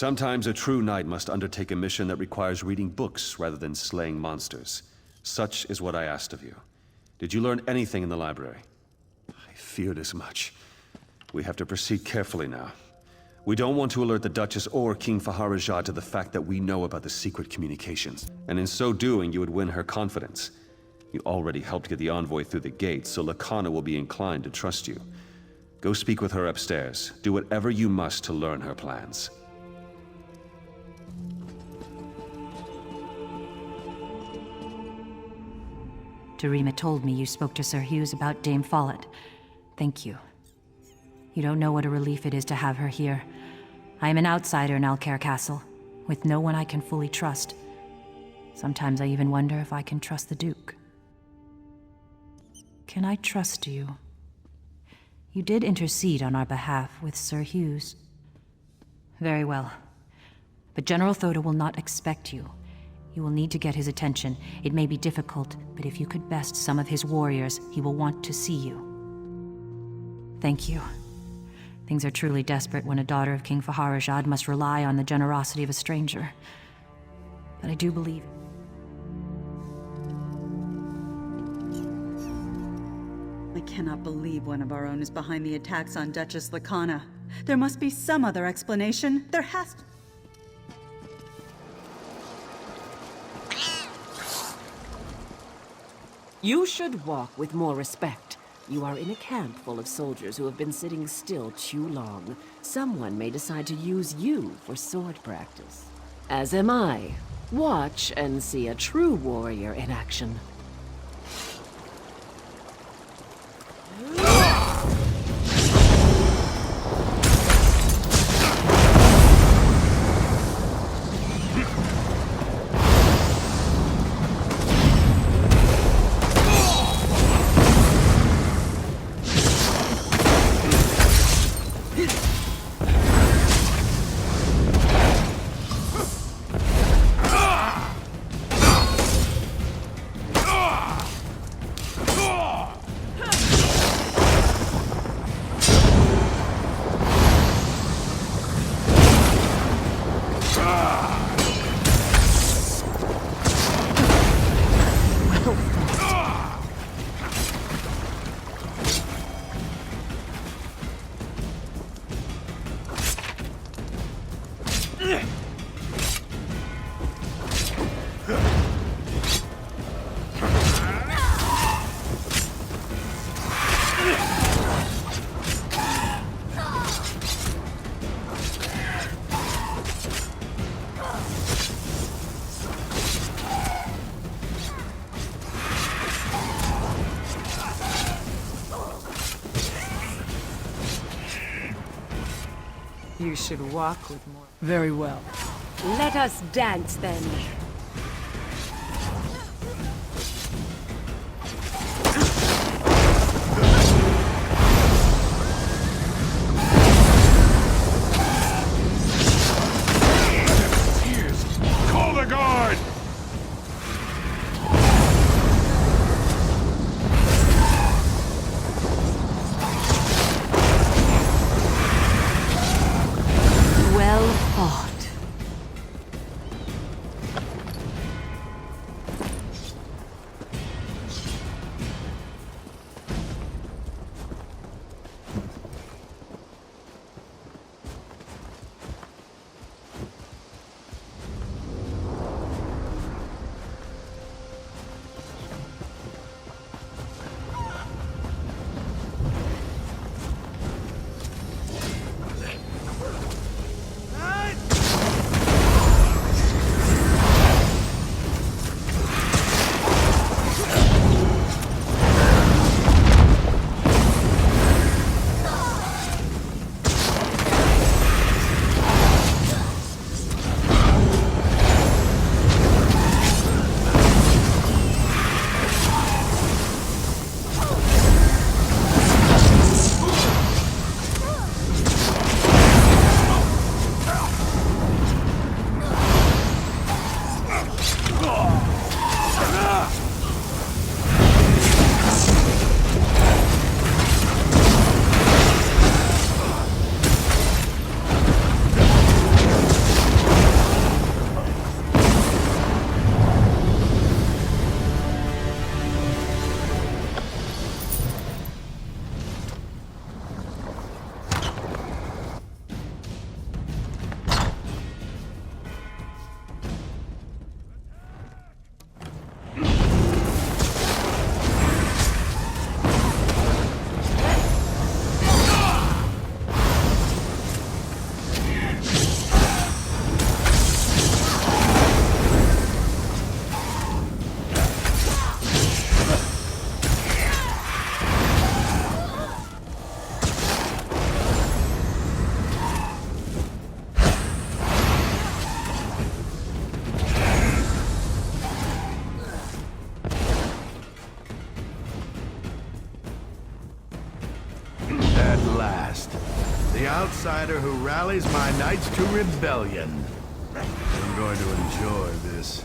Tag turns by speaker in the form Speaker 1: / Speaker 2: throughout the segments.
Speaker 1: Sometimes a true knight must undertake a mission that requires reading books rather than slaying monsters. Such is what I asked of you. Did you learn anything in the library? I feared as much. We have to proceed carefully now. We don't want to alert the Duchess or King Faharajah to the fact that we know about the secret communications. And in so doing, you would win her confidence. You already helped get the envoy through the gates, so Lakana will be inclined to trust you. Go speak with her upstairs. Do whatever you must to learn her plans.
Speaker 2: Darima told me you spoke to Sir Hughes about Dame Follett. Thank you. You don't know what a relief it is to have her here. I am an outsider in Alcaire Castle, with no one I can fully trust. Sometimes I even wonder if I can trust the Duke. Can I trust you? You did intercede on our behalf with Sir Hughes. Very well. But General Thoda will not expect you. You will need to get his attention. It may be difficult, but if you could best some of his warriors, he will want to see you. Thank you. Things are truly desperate when a daughter of King Faharajah must rely on the generosity of a stranger. But I do believe...
Speaker 3: I cannot believe one of our own is behind the attacks on Duchess Lakana. There must be some other explanation. There has to...
Speaker 4: You should walk with more respect. You are in a camp full of soldiers who have been sitting still too long. Someone may decide to use you for sword practice. As am I. Watch and see a true warrior in action.
Speaker 5: You should walk with more... Very well.
Speaker 4: Let us dance then.
Speaker 6: Call the guard!
Speaker 2: Well fought.
Speaker 6: The outsider who rallies my knights to rebellion. I'm going to enjoy this.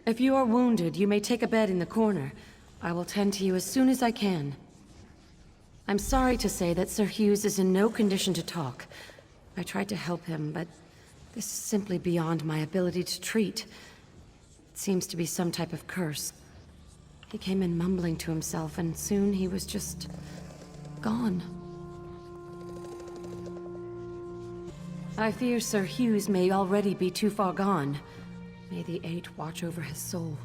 Speaker 4: If you are wounded, you may take a bed in the corner. I will tend to you as soon as I can. I'm sorry to say that Sir Hughes is in no condition to talk. I tried to help him, but this is simply beyond my ability to treat. It seems to be some type of curse. He came in mumbling to himself, and soon he was just gone. I fear Sir Hughes may already be too far gone. May the Eight watch over his soul.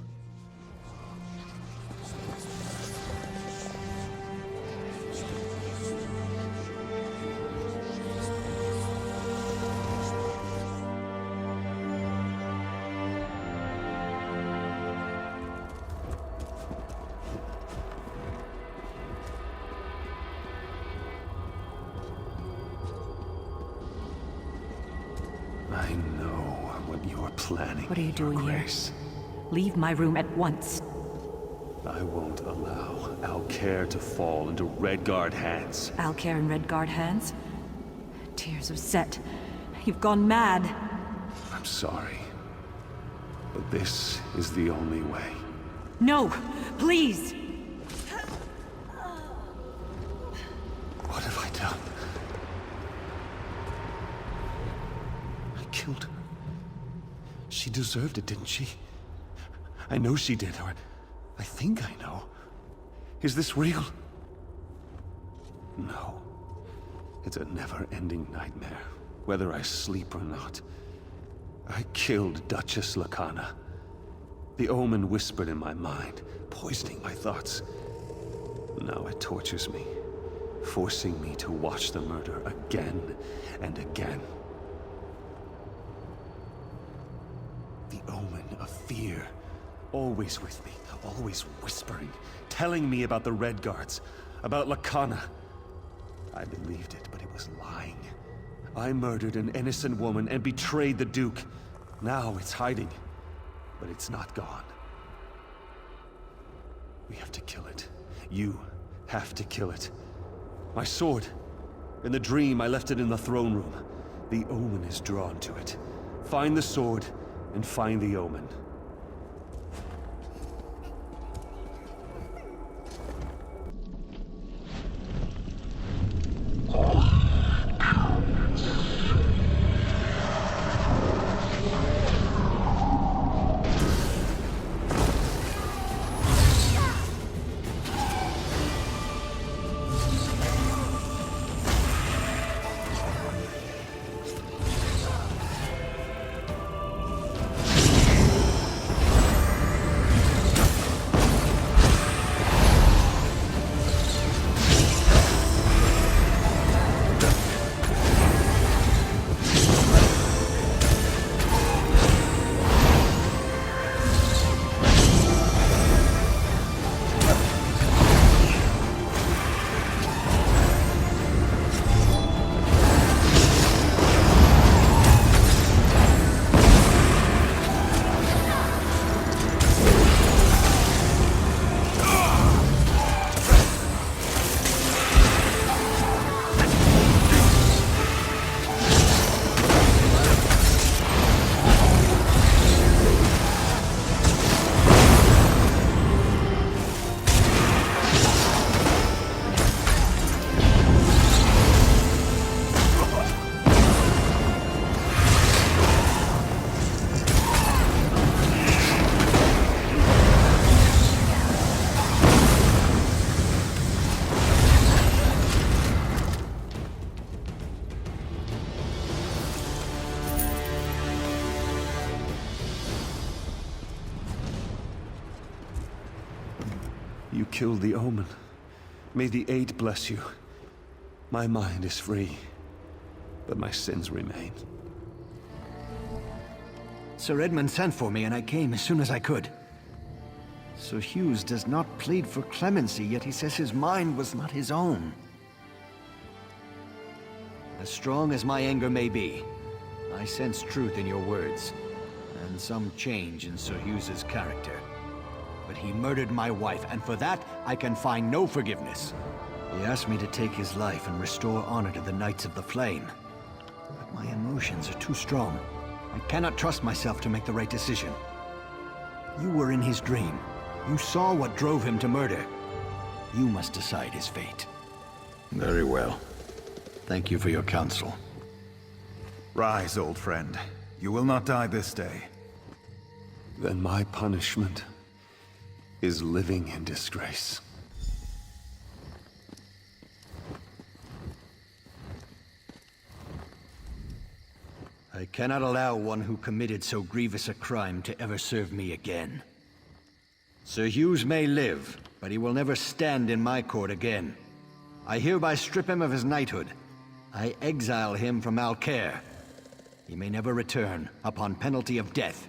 Speaker 1: I know what you're planning.
Speaker 2: What are you doing
Speaker 1: Your
Speaker 2: here?
Speaker 1: Grace.
Speaker 2: Leave my room at once.
Speaker 1: I won't allow Alcair to fall into Redguard hands.
Speaker 2: Alcair and Redguard hands? Tears of Set. You've gone mad.
Speaker 1: I'm sorry, but this is the only way.
Speaker 2: No! Please!
Speaker 1: What have I done? I killed her. She deserved it, didn't she? I know she did, or I think I know. Is this real? No. It's a never-ending nightmare, whether I sleep or not. I killed Duchess Lacana. The omen whispered in my mind, poisoning my thoughts. Now it tortures me, forcing me to watch the murder again and again. The omen of fear, always with me, always whispering, telling me about the Redguards, about Lacana. I believed it, but it was lying. I murdered an innocent woman and betrayed the Duke. Now it's hiding, but it's not gone. We have to kill it. You have to kill it. My sword. In the dream, I left it in the throne room. The omen is drawn to it. Find the sword, and find the omen. You killed the Omen. May the Eight bless you. My mind is free, but my sins remain.
Speaker 7: Sir Edmund sent for me, and I came as soon as I could. Sir Hughes does not plead for clemency, yet he says his mind was not his own. As strong as my anger may be, I sense truth in your words, and some change in Sir Hughes's character. But he murdered my wife, and for that, I can find no forgiveness. He asked me to take his life and restore honor to the Knights of the Flame. But my emotions are too strong. I cannot trust myself to make the right decision. You were in his dream. You saw what drove him to murder. You must decide his fate.
Speaker 6: Very well.
Speaker 7: Thank you for your counsel.
Speaker 8: Rise, old friend. You will not die this day.
Speaker 1: Then my punishment is living in disgrace.
Speaker 7: I cannot allow one who committed so grievous a crime to ever serve me again. Sir Hughes may live, but he will never stand in my court again. I hereby strip him of his knighthood. I exile him from Alcaire. He may never return, upon penalty of death.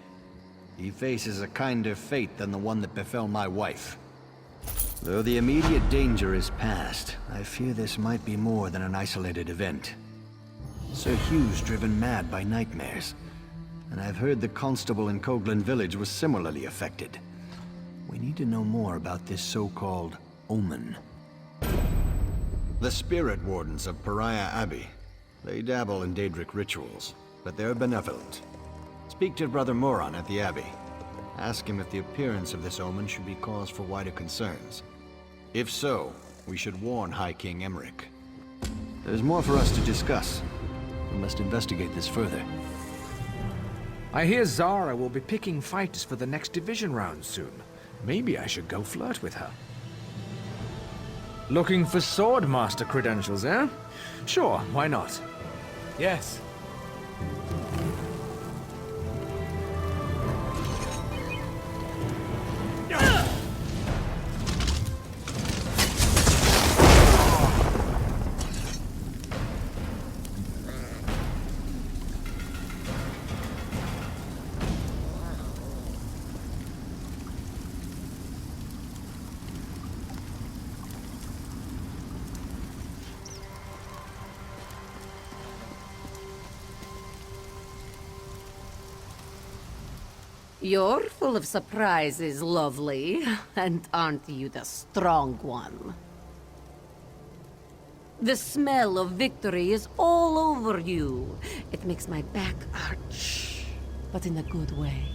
Speaker 7: He faces a kinder fate than the one that befell my wife. Though the immediate danger is past, I fear this might be more than an isolated event. Sir Hughes driven mad by nightmares, and I've heard the constable in Coghlan village was similarly affected. We need to know more about this so-called omen. The spirit wardens of Pariah Abbey. They dabble in Daedric rituals, but they're benevolent. Speak to Brother Moron at the Abbey. Ask him if the appearance of this omen should be cause for wider concerns. If so, we should warn High King Emmerich. There's more for us to discuss. We must investigate this further.
Speaker 9: I hear Zara will be picking fighters for the next division round soon. Maybe I should go flirt with her. Looking for Swordmaster credentials, eh? Sure, why not? Yes.
Speaker 4: You're full of surprises, lovely. And aren't you the strong one? The smell of victory is all over you. It makes my back arch, but in a good way.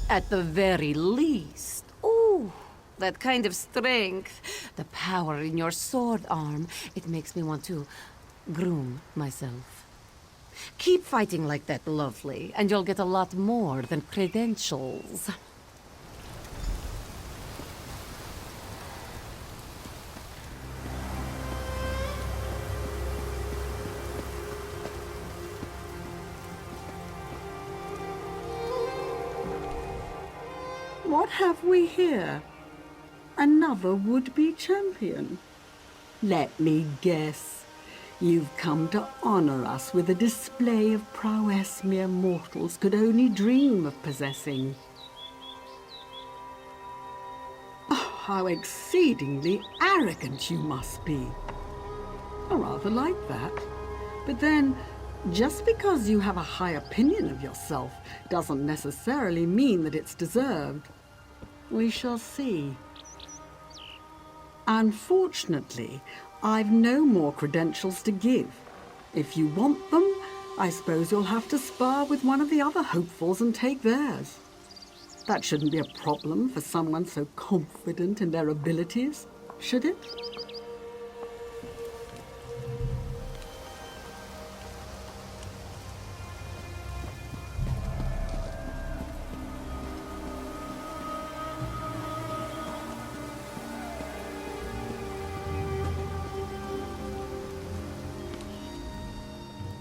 Speaker 4: At the very least, ooh, that kind of strength, the power in your sword arm, it makes me want to groom myself. Keep fighting like that, lovely, and you'll get a lot more than credentials.
Speaker 10: What have we here? Another would-be champion? Let me guess. You've come to honor us with a display of prowess mere mortals could only dream of possessing. Oh, how exceedingly arrogant you must be. I rather like that. But then, just because you have a high opinion of yourself doesn't necessarily mean that it's deserved. We shall see. Unfortunately, I've no more credentials to give. If you want them, I suppose you'll have to spar with one of the other hopefuls and take theirs. That shouldn't be a problem for someone so confident in their abilities, should it?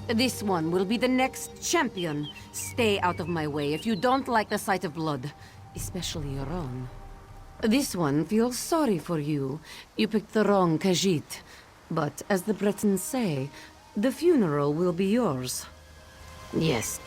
Speaker 4: This one will be the next champion. Stay out of my way if you don't like the sight of blood, especially your own. This one feels sorry for you. You picked the wrong Khajiit. But as the Bretons say, the funeral will be yours. Yes.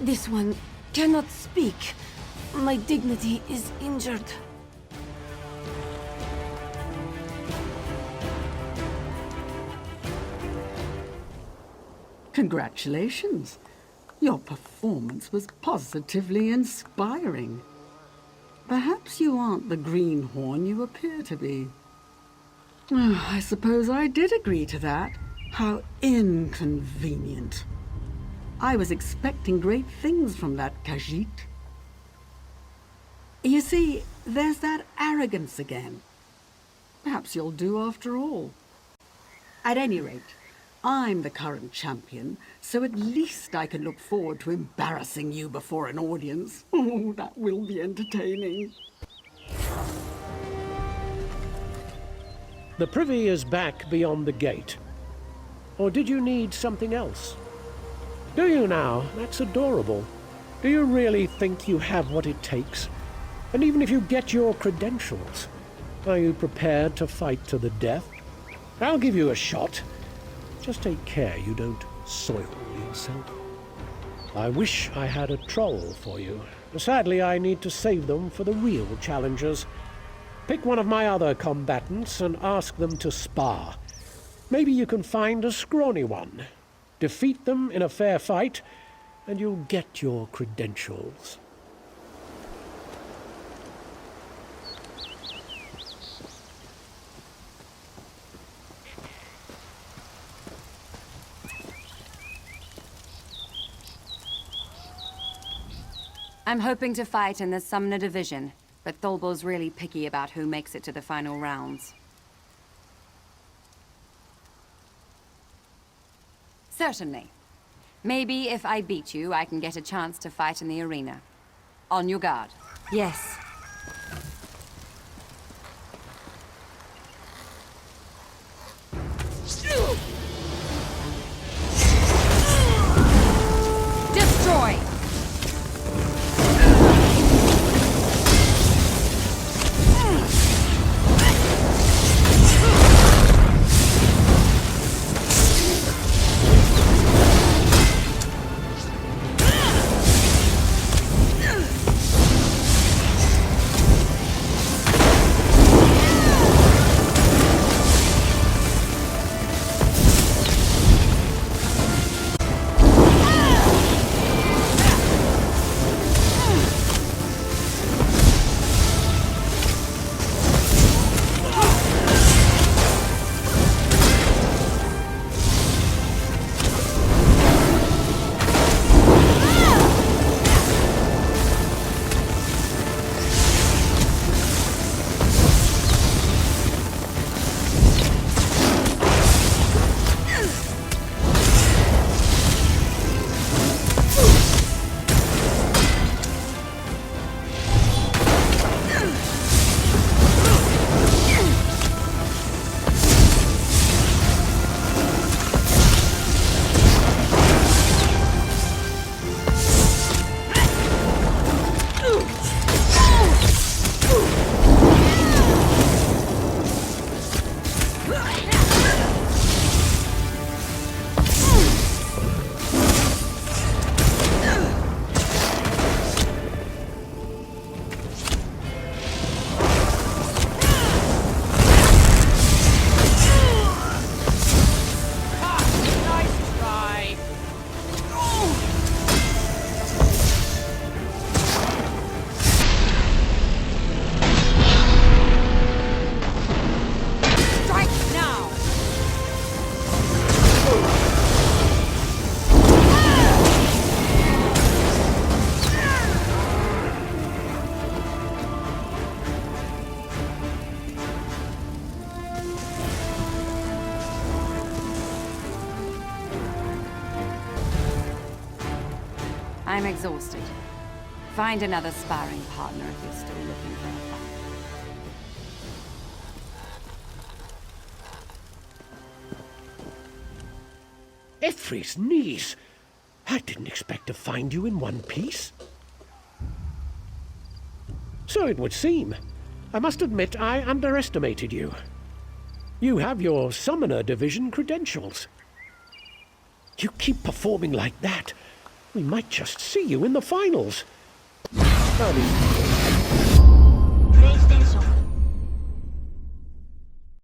Speaker 4: This one cannot speak. My dignity is injured.
Speaker 10: Congratulations. Your performance was positively inspiring. Perhaps you aren't the greenhorn you appear to be. I suppose I did agree to that. How inconvenient. I was expecting great things from that Khajiit. You see, there's that arrogance again. Perhaps you'll do after all. At any rate, I'm the current champion, so at least I can look forward to embarrassing you before an audience. Oh, that will be entertaining.
Speaker 11: The privy is back beyond the gate. Or did you need something else? Do you now? That's adorable. Do you really think you have what it takes? And even if you get your credentials, are you prepared to fight to the death? I'll give you a shot. Just take care you don't soil yourself. I wish I had a troll for you. Sadly, I need to save them for the real challengers. Pick one of my other combatants and ask them to spar. Maybe you can find a scrawny one. Defeat them in a fair fight, and you'll get your credentials.
Speaker 12: I'm hoping to fight in the Sumner Division, but Tholbor's really picky about who makes it to the final rounds. Certainly. Maybe if I beat you, I can get a chance to fight in the arena. On your guard.
Speaker 2: Yes.
Speaker 12: Destroy! I'm exhausted. Find another sparring partner if you're still looking for a fight.
Speaker 11: Effrey's knees! I didn't expect to find you in one piece. So it would seem. I must admit I underestimated you. You have your Summoner Division credentials. You keep performing like that, we might just see you in the finals. I mean,